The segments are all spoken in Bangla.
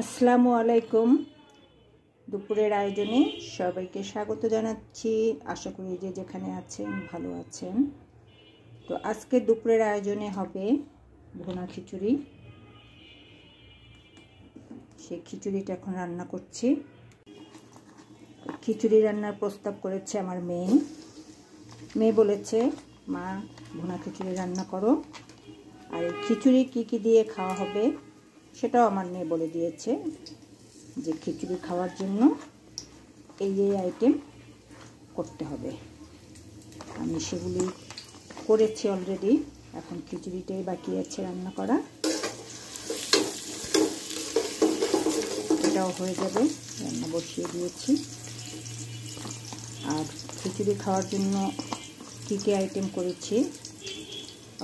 আসসালামু আলাইকুম। দুপুরের আয়োজনে সবাইকে স্বাগত জানাচ্ছি। আশা করি যে যেখানে আছেন ভালো আছেন। তো আজকে দুপুরের আয়োজনে হবে ভুনা খিচুড়ি। সেই খিচুড়িটা এখন রান্না করছি। খিচুড়ি রান্নার প্রস্তাব করেছে আমার মেয়ে বলেছে, মা ভুনা খিচুড়ি রান্না করো। আর এই খিচুড়ি কী দিয়ে খাওয়া হবে সেটাও আমার মেয়ে বলে দিয়েছে যে খিচুড়ি খাওয়ার জন্য এই আইটেম করতে হবে। আমি সেগুলি করেছি অলরেডি, এখন খিচুড়িটাই বাকি আছে রান্না করা। এটাও হয়ে যাবে, রান্না বসিয়ে দিয়েছি। আর খিচুড়ি খাওয়ার জন্য কী কী আইটেম করেছি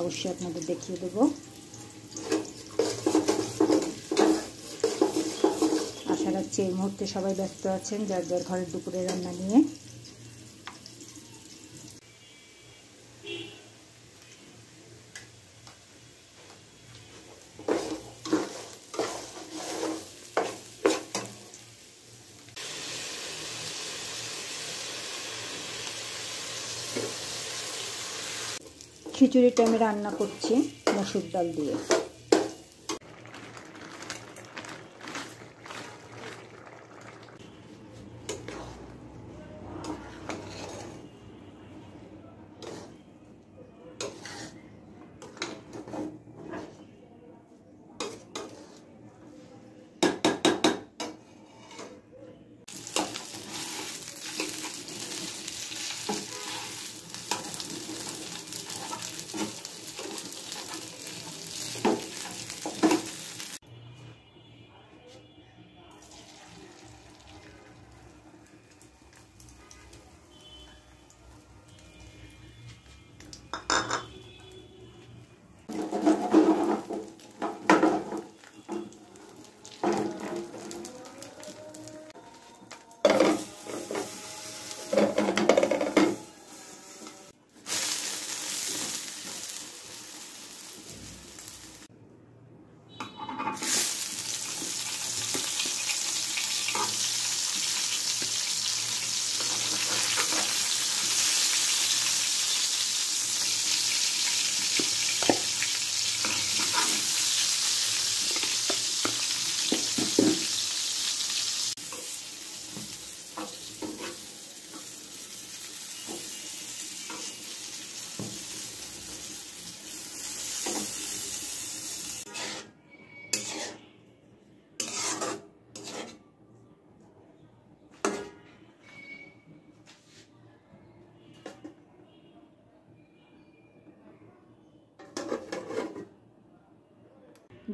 অবশ্যই আপনাদের দেখিয়ে দেবো। আশা রাখছি এই মুহূর্তে সবাই ব্যস্ত আছেন যার যার ঘরের দুপুরে রান্না নিয়ে। খিচুড়িটা আমি রান্না করছি মসুর ডাল দিয়ে।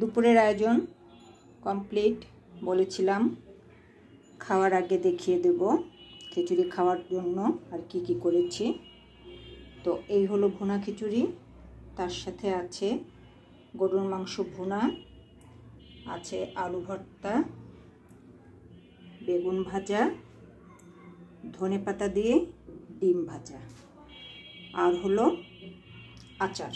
দুপুরের আয়োজন কমপ্লিট। বলেছিলাম খাওয়ার আগে দেখিয়ে দেব খিচুড়ি খাওয়ার জন্য আর কি করেছি। তো এই হলো ভুনা খিচুড়ি, তার সাথে আছে গরুর মাংস ভুনা, আছে আলু ভর্তা, বেগুন ভাজা, ধনেপাতা দিয়ে ডিম ভাজা, আর হলো আচার।